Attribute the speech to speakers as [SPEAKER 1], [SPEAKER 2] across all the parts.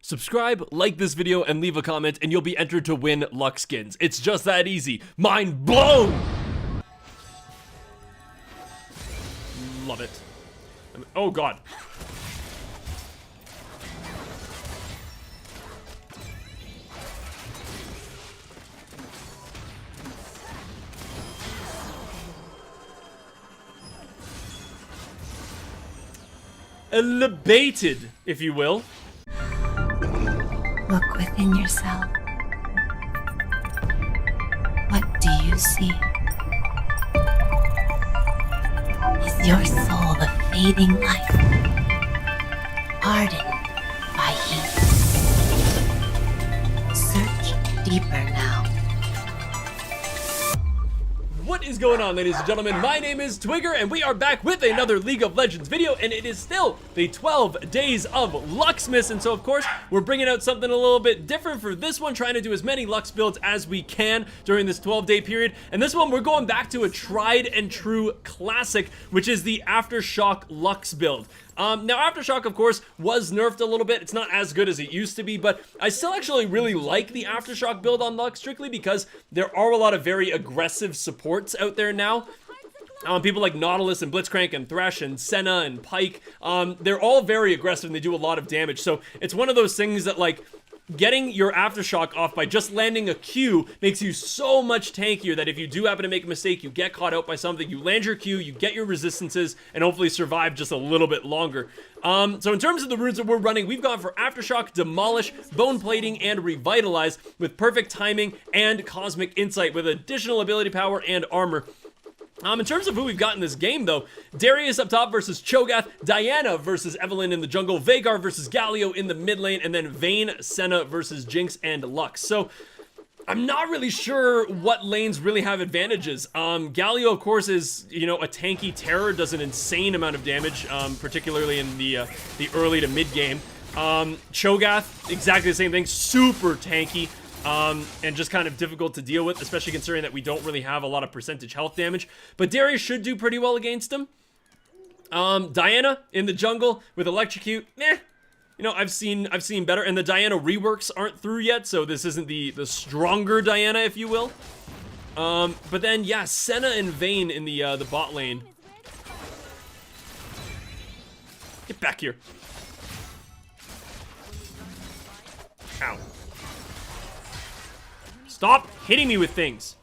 [SPEAKER 1] Subscribe, like this video, and leave a comment, and you'll be entered to win Lux skins. It's just that easy. Mind blown! Love it. Oh god. Elevated, if you will.
[SPEAKER 2] Look within yourself. What do you see? Is your soul the fading light, hardened by heat? Search deeper now.
[SPEAKER 1] What is going on, ladies and gentlemen? My name is Twigger, and we are back with another League of Legends video, and it is still the 12 days of Luxmas, and so of course, we're bringing out something a little bit different for this one, trying to do as many Lux builds as we can during this 12-day period, and this one, we're going back to a tried and true classic, which is the Aftershock Lux build. Now Aftershock, of course, was nerfed a little bit. It's not as good as it used to be, but I still actually really like the Aftershock build on Lux, strictly because there are a lot of very aggressive supports out there now. People like Nautilus and Blitzcrank and Thresh and Senna and Pyke, they're all very aggressive and they do a lot of damage. So it's one of those things that, like, getting your Aftershock off by just landing a Q makes you so much tankier that if you do happen to make a mistake, you get caught out by something, you land your Q, you get your resistances, and hopefully survive just a little bit longer. So in terms of the runes that we're running, we've gone for Aftershock, Demolish, Bone Plating, and Revitalize with perfect timing and Cosmic Insight with additional ability power and armor. In terms of who we've got in this game, though, Darius up top versus Cho'Gath, Diana versus Evelynn in the jungle, Veigar versus Galio in the mid lane, and then Vayne, Senna versus Jinx and Lux. So, I'm not really sure what lanes really have advantages. Galio, of course, is, you know, a tanky terror, does an insane amount of damage, particularly in the early to mid game. Cho'Gath, exactly the same thing, super tanky. And just kind of difficult to deal with, especially considering that we don't really have a lot of percentage health damage. But Darius should do pretty well against him. Diana in the jungle with Electrocute, you know, I've seen better. And the Diana reworks aren't through yet, so this isn't the stronger Diana, if you will. But then, yeah, Senna and Vayne in the bot lane. Get back here. Ow. Stop hitting me with things.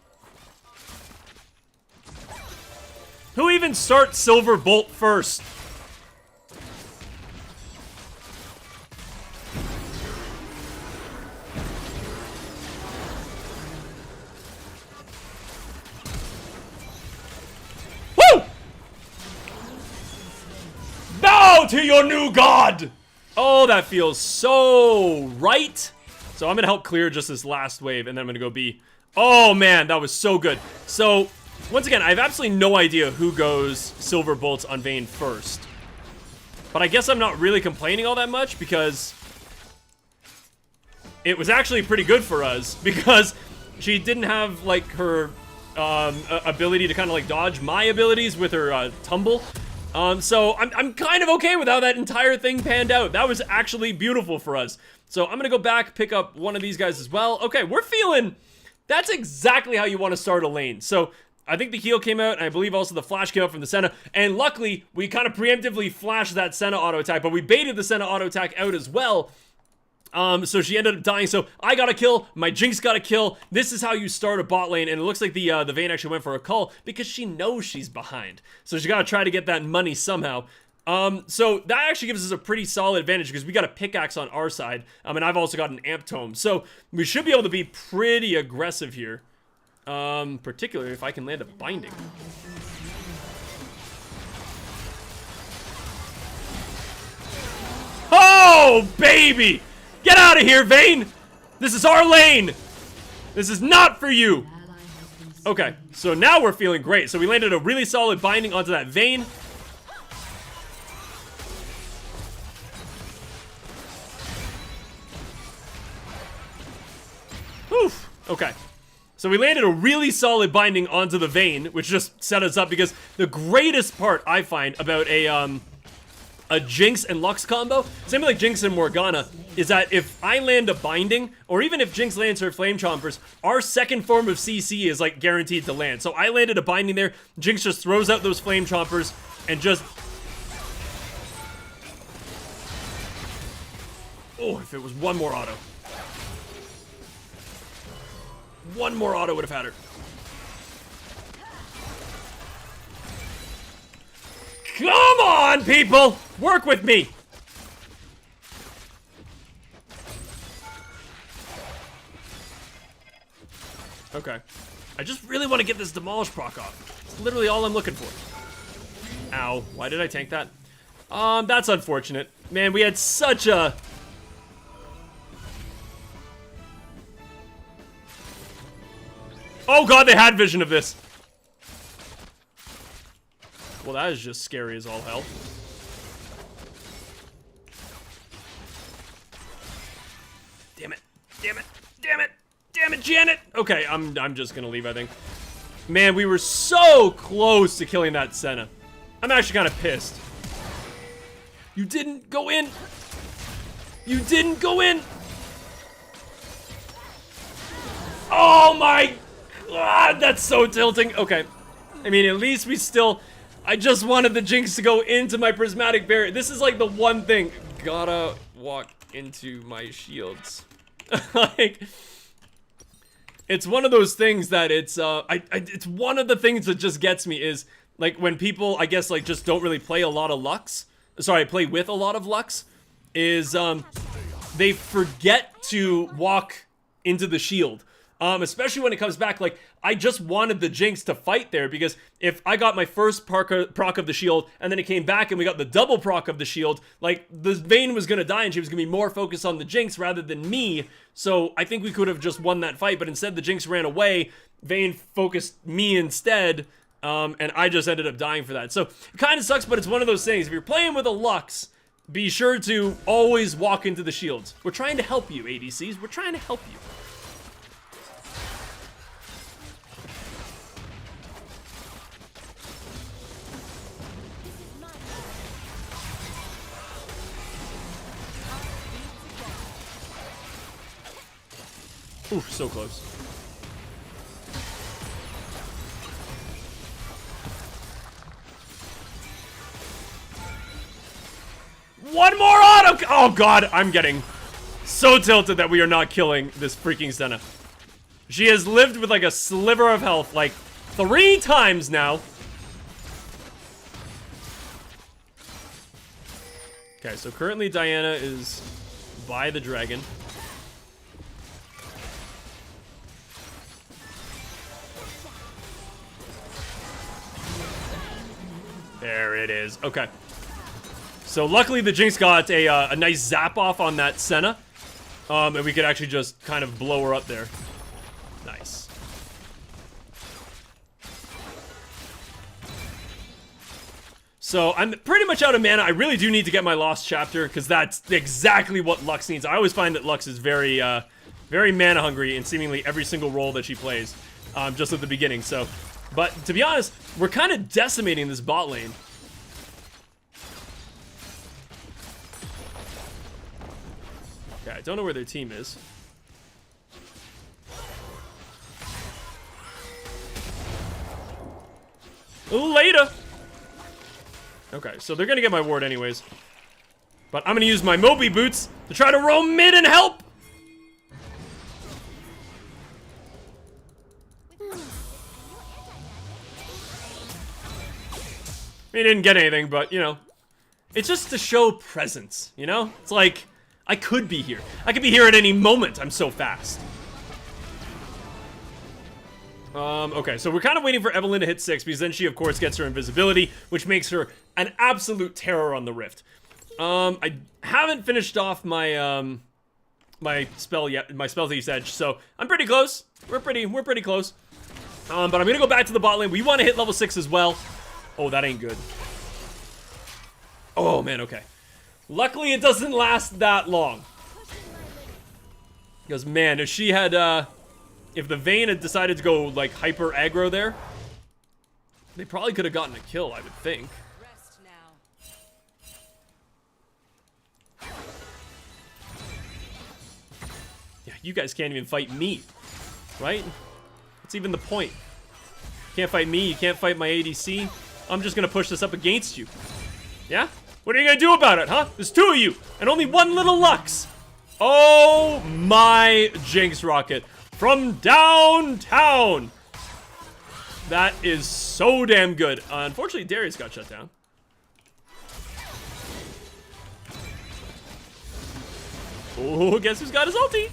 [SPEAKER 1] Who even starts Silver Bolt first? Woo! Bow to your new god! Oh, that feels so right. So I'm going to help clear just this last wave, and then I'm going to go B. Oh, man, that was so good. So, once again, I have absolutely no idea who goes Silver Bolts on Vayne first. But I guess I'm not really complaining all that much, because it was actually pretty good for us, because she didn't have, like, her ability to kind of, like, dodge my abilities with her tumble. So I'm kind of okay with how that entire thing panned out. That was actually beautiful for us. So I'm gonna go back, pick up one of these guys as well. Okay, we're feeling, that's exactly how you want to start a lane. So I think the heal came out, and I believe also the flash came out from the Senna. And luckily, we kind of preemptively flashed that Senna auto attack, but we baited the Senna auto attack out as well. So she ended up dying. So I got a kill, my Jinx got a kill. This is how you start a bot lane, and it looks like the Vayne actually went for a cull because she knows she's behind. So she gotta try to get that money somehow. So that actually gives us a pretty solid advantage because we got a pickaxe on our side, and I've also got an amp tome. So we should be able to be pretty aggressive here, particularly if I can land a binding. Oh, baby! Get out of here, Vayne! This is our lane! This is not for you! Okay, so now we're feeling great. So we landed a really solid binding onto that Vayne. Oof. Okay. So we landed a really solid binding onto the Vayne, which just set us up, because the greatest part I find about a Jinx and Lux combo, same like Jinx and Morgana, is that if I land a binding, or even if Jinx lands her flame chompers, our second form of CC is like guaranteed to land. So I landed a binding there, Jinx just throws out those flame chompers and just... Oh, if it was one more auto. One more auto would have had her. Come on, people! Work with me! Okay. I just really want to get this Demolish proc off. It's literally all I'm looking for. Ow. Why did I tank that? That's unfortunate. Man, we had such a... Oh god, they had vision of this. Well, that is just scary as all hell. Damn it. Damn it. Damn it. Damn it, Janet. Okay, I'm just gonna leave, I think. Man, we were so close to killing that Senna. I'm actually kind of pissed. You didn't go in. You didn't go in. Oh my god, that's so tilting. Okay. I mean, at least we still... I just wanted the Jinx to go into my prismatic barrier. This is like the one thing. Gotta walk into my shields. Like, it's one of those things that it's it's one of the things that just gets me is like when people, I guess, like just don't really play a lot of Lux. Sorry, play with a lot of Lux. Is they forget to walk into the shield. Especially when it comes back, like, I just wanted the Jinx to fight there, because if I got my first proc of the shield, and then it came back and we got the double proc of the shield, like, the Vayne was gonna die and she was gonna be more focused on the Jinx rather than me, so I think we could have just won that fight, but instead the Jinx ran away, Vayne focused me instead, and I just ended up dying for that. So, it kind of sucks, but it's one of those things. If you're playing with a Lux, be sure to always walk into the shields. We're trying to help you, ADCs. We're trying to help you. Oof, so close. One more auto! Oh god, I'm getting so tilted that we are not killing this freaking Senna. She has lived with like a sliver of health like 3 times now. Okay, so currently Diana is by the dragon. There it is. Okay. So luckily the Jinx got a nice zap off on that Senna. And we could actually just kind of blow her up there. Nice. So I'm pretty much out of mana. I really do need to get my Lost Chapter, because that's exactly what Lux needs. I always find that Lux is very, very mana hungry in seemingly every single role that she plays. Just at the beginning, so... But, to be honest, we're kind of decimating this bot lane. Okay, I don't know where their team is. Later! Okay, so they're gonna get my ward anyways. But I'm gonna use my Moby Boots to try to roam mid and help! He didn't get anything, but, you know, it's just to show presence, you know? It's like, I could be here. I could be here at any moment. I'm so fast. Okay, so we're kind of waiting for Evelyn to hit 6, because then she, of course, gets her invisibility, which makes her an absolute terror on the Rift. I haven't finished off my, my spell yet, my Spell Thief's Edge, so I'm pretty close. We're pretty close. But I'm gonna go back to the bot lane. We want to hit level 6 as well. Oh, that ain't good. Oh, man, okay. Luckily, it doesn't last that long. Because, man, if she had, if the Vayne had decided to go, like, hyper aggro there, they probably could have gotten a kill, I would think. you guys can't even fight me, right? What's even the point? Can't fight me, you can't fight my ADC. I'm just gonna push this up against you. Yeah? What are you gonna do about it, huh? There's 2 of you, and only 1 little Lux. Oh my Jinx rocket from downtown. That is so damn good. Unfortunately, Darius got shut down. Oh, guess who's got his ulti?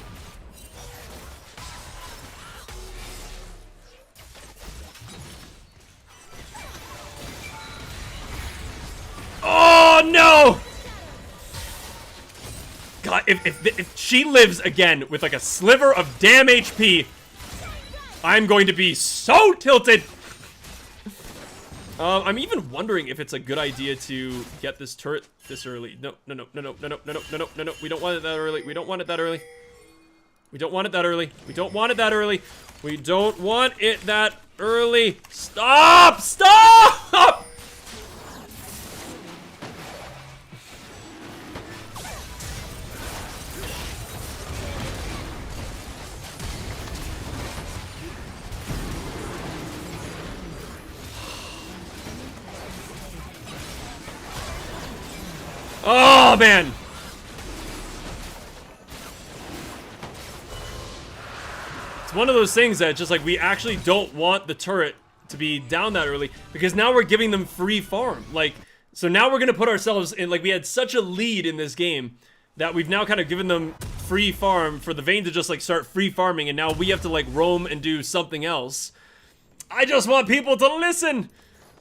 [SPEAKER 1] Oh no! God, if she lives again with like a sliver of damn HP, I'm going to be so tilted. I'm even wondering if it's a good idea to get this turret this early. No. We don't want it that early. We don't want it that early. We don't want it that early. We don't want it that early. We don't want it that early. Stop! Stop! Oh, man. It's one of those things that just like we actually don't want the turret to be down that early because now we're giving them free farm. Like, so now we're going to put ourselves in, like, we had such a lead in this game that we've now kind of given them free farm for the Vayne to just like start free farming, and now we have to like roam and do something else. I just want people to listen.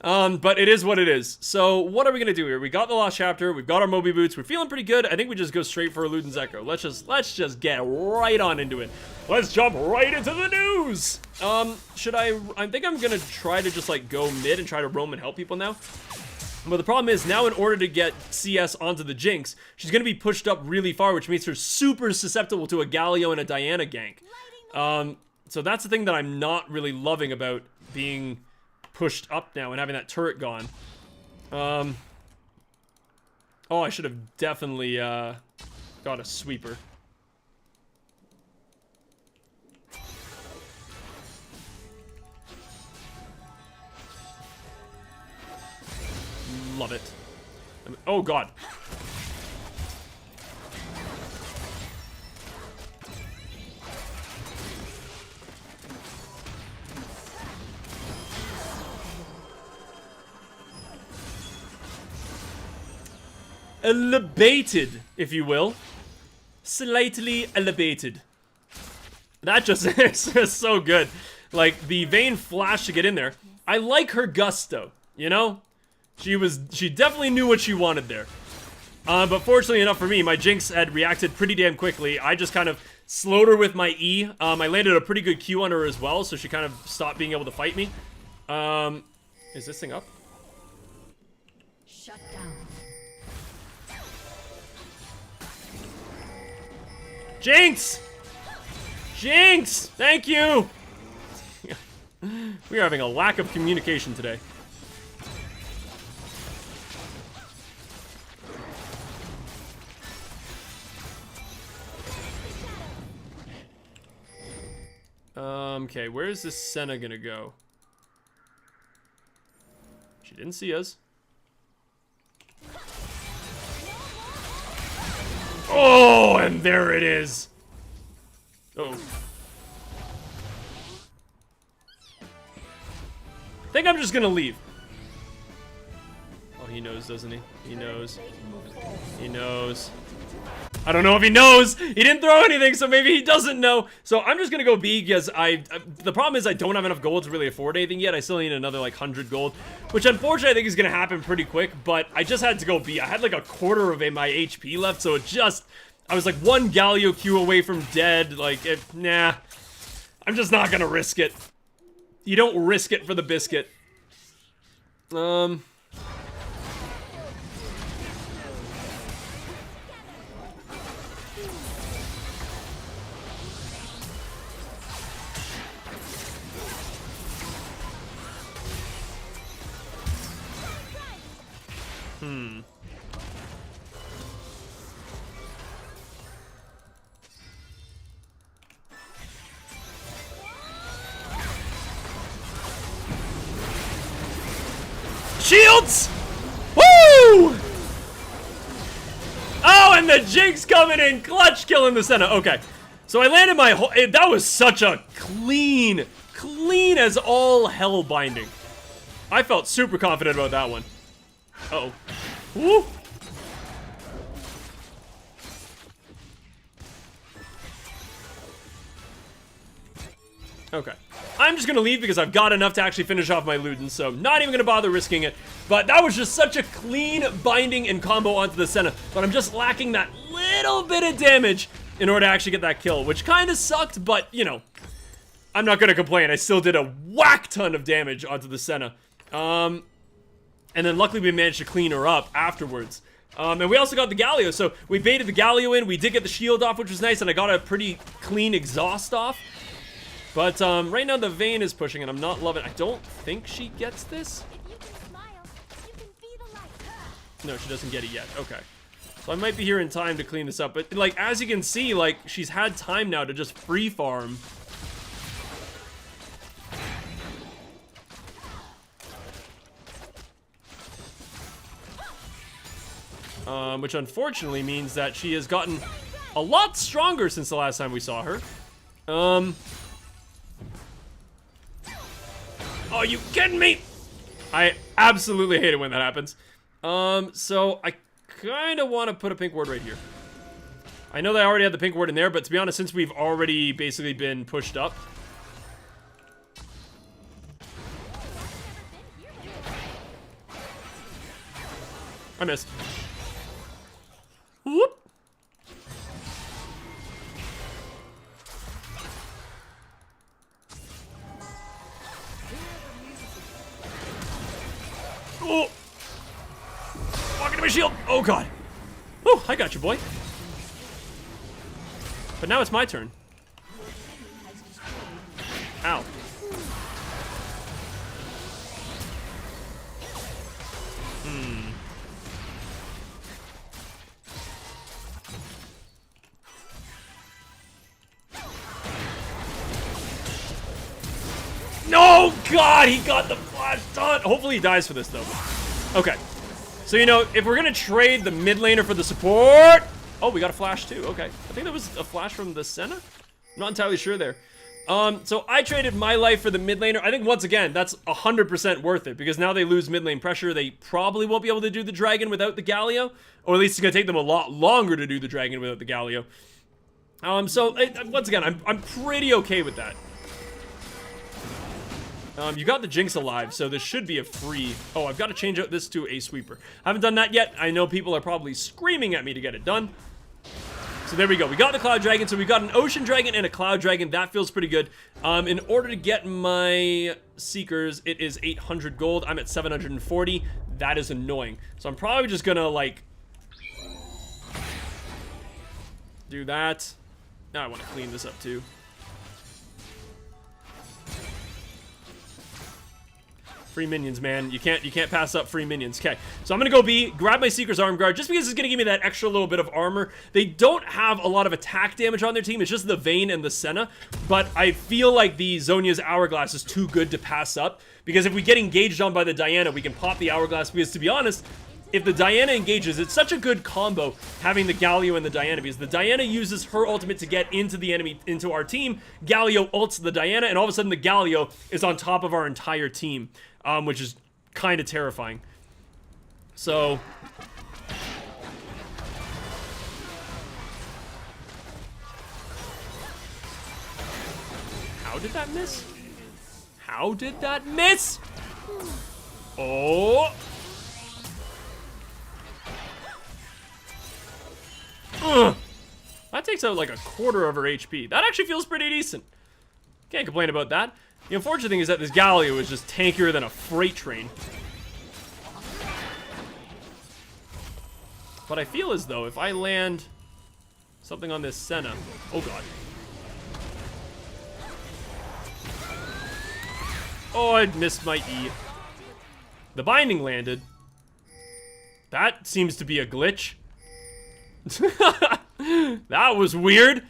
[SPEAKER 1] But it is what it is. So what are we gonna do here? We got the last chapter. We've got our Moby boots. We're feeling pretty good. I think we just go straight for Luden's Echo. Let's just get right on into it. Let's jump right into the news. I think I'm gonna try to just like go mid and try to roam and help people now. But the problem is now in order to get CS onto the Jinx, she's gonna be pushed up really far, which makes her super susceptible to a Galio and a Diana gank. So that's the thing that I'm not really loving about being pushed up now and having that turret gone. Oh, I should have definitely got a sweeper. Love it. Oh god. Elevated, if you will. Slightly elevated. That just is just so good. Like, the Vayne flash to get in there. I like her gusto, you know? She definitely knew what she wanted there. But fortunately enough for me, my Jinx had reacted pretty damn quickly. I just kind of slowed her with my E. I landed a pretty good Q on her as well, so she kind of stopped being able to fight me. Is this thing up?
[SPEAKER 2] Shut down.
[SPEAKER 1] Jinx! Jinx! Thank you! We are having a lack of communication today. Okay, where is this Senna gonna go? She didn't see us. Oh, and there it is. Uh-oh. I think I'm just gonna leave. Oh, he knows, doesn't he? He knows. He knows. I don't know if he knows. He didn't throw anything, so maybe he doesn't know. So I'm just gonna go B because the problem is I don't have enough gold to really afford anything yet. I still need another like 100 gold, which unfortunately I think is gonna happen pretty quick. But I just had to go B. I had like a quarter of my HP left, so I was like one Galio Q away from dead. Like, nah, I'm just not gonna risk it. You don't risk it for the biscuit. ults! Woo! Oh, and the Jinx coming in clutch, killing the Senna. Okay, so I landed my whole... That was such a clean as all hell binding. I felt super confident about that one. Uh-oh. Woo! Okay. I'm just gonna leave because I've got enough to actually finish off my Luden, so not even gonna bother risking it. But that was just such a clean binding and combo onto the Senna, but I'm just lacking that little bit of damage in order to actually get that kill, which kind of sucked, but, you know, I'm not gonna complain. I still did a whack ton of damage onto the Senna. And then luckily we managed to clean her up afterwards. And we also got the Galio, so we baited the Galio in, we did get the shield off, which was nice, and I got a pretty clean exhaust off. But right now the Vayne is pushing and I'm not loving it. I don't think she gets this.
[SPEAKER 3] If you can smile, you can be the light.
[SPEAKER 1] No, she doesn't get it yet. Okay. So I might be here in time to clean this up. But like, as you can see, like, she's had time now to just free farm. Which unfortunately means that she has gotten a lot stronger since the last time we saw her. Oh, you kidding me? I absolutely hate it when that happens. So I kind of want to put a pink ward right here. I know that I already had the pink ward in there, but to be honest, since we've already basically been pushed up. I missed. Whoop. Oh! Walk into my shield! Oh god! Oh, I got you, boy. But now it's my turn. Ow. No! God, he got the flash done! Hopefully he dies for this, though. Okay. So, you know, if we're gonna trade the mid laner for the support... Oh, we got a flash, too. Okay. I think that was a flash from the Senna? I'm not entirely sure there. So I traded my life for the mid laner. I think, once again, that's 100% worth it, because now they lose mid lane pressure. They probably won't be able to do the dragon without the Galio, or at least it's gonna take them a lot longer to do the dragon without the Galio. Once again, I'm pretty okay with that. You got the Jinx alive, so this should be a free... Oh, I've got to change out this to a sweeper. I haven't done that yet. I know people are probably screaming at me to get it done. So there we go. We got the Cloud Dragon, so we got an Ocean Dragon and a Cloud Dragon. That feels pretty good. In order to get my Seekers, it is 800 gold. I'm at 740. That is annoying. So I'm probably just gonna, like... do that. Now I want to clean this up, too. Free minions, man. You can't pass up free minions. Okay, so I'm gonna go B, grab my Seeker's Arm Guard, just because it's gonna give me that extra little bit of armor. They don't have a lot of attack damage on their team. It's just the Vayne and the Senna. But I feel like the Zhonya's Hourglass is too good to pass up, because if we get engaged on by the Diana, we can pop the Hourglass, because to be honest, if the Diana engages, it's such a good combo having the Galio and the Diana, because the Diana uses her ultimate to get into the enemy, into our team. Galio ults the Diana, and all of a sudden the Galio is on top of our entire team, which is kind of terrifying. So... how did that miss? How did that miss? Oh... that takes out like a quarter of her HP. That actually feels pretty decent. Can't complain about that. The unfortunate thing is that this Galio is just tankier than a freight train. But I feel as though if I land something on this Senna... oh god. Oh, I missed my E. The binding landed. That seems to be a glitch. That was weird.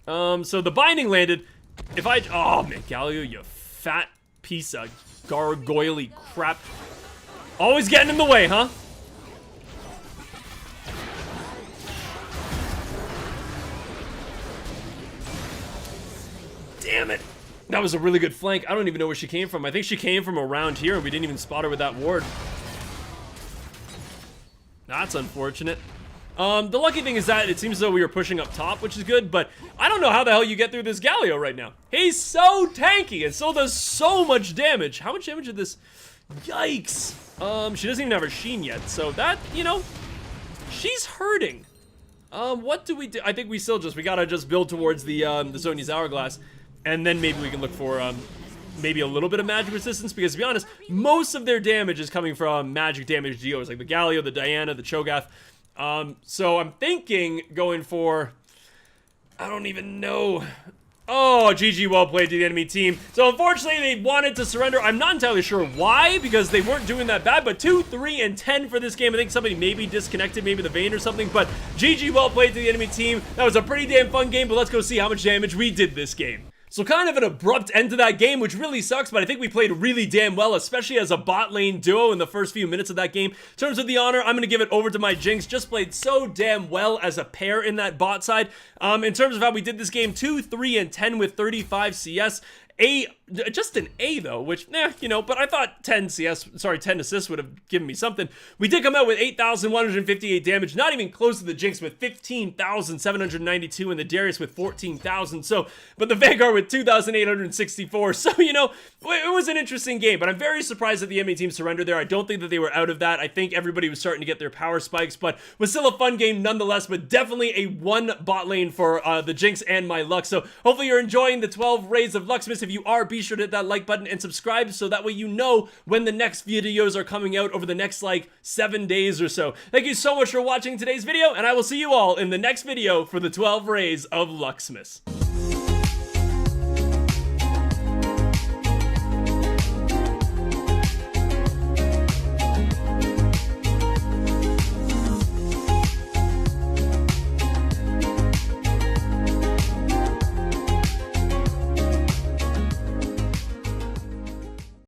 [SPEAKER 1] So the binding landed. If I... oh man, Galio, you fat piece of gargoyle-y crap. Always getting in the way, huh? Damn it. That was a really good flank. I don't even know where she came from. I think she came from around here and we didn't even spot her with that ward. That's unfortunate. The lucky thing is that it seems as though we were pushing up top, which is good, but I don't know how the hell you get through this Galio right now. He's so tanky and so does so much damage. How much damage did this? Yikes. She doesn't even have her Sheen yet, so that, you know, she's hurting. What do we do? I think we gotta just build towards the Zhonya's Hourglass, and then maybe we can look for, maybe a little bit of magic resistance, because to be honest, most of their damage is coming from magic damage DOs, like the Galio, the Diana, the Cho'Gath. So I'm thinking going for, I don't even know. Oh, GG, well played to the enemy team. So unfortunately, they wanted to surrender. I'm not entirely sure why, because they weren't doing that bad, but 2, 3, and 10 for this game. I think somebody maybe disconnected, maybe the vein or something, but GG, well played to the enemy team. That was a pretty damn fun game, but let's go see how much damage we did this game. So kind of an abrupt end to that game, which really sucks, but I think we played really damn well, especially as a bot lane duo in the first few minutes of that game. In terms of the honor, I'm going to give it over to my Jinx. Just played so damn well as a pair in that bot side. In terms of how we did this game, 2, 3, and 10 with 35 CS. Just an A though, which, you know, but I thought 10 assists would have given me something. We did come out with 8,158 damage, not even close to the Jinx with 15,792 and the Darius with 14,000. So, but the Vanguard with 2,864. So, you know, it was an interesting game, but I'm very surprised that the enemy team surrendered there. I don't think that they were out of that. I think everybody was starting to get their power spikes, but was still a fun game nonetheless, but definitely a one bot lane for the Jinx and my Lux. So hopefully you're enjoying the 12 Rays of Luxmas. If you are, be sure to hit that like button and subscribe so that way you know when the next videos are coming out over the next like 7 days or so. Thank you so much for watching today's video, and I will see you all in the next video for the 12 Rays of Luxmas.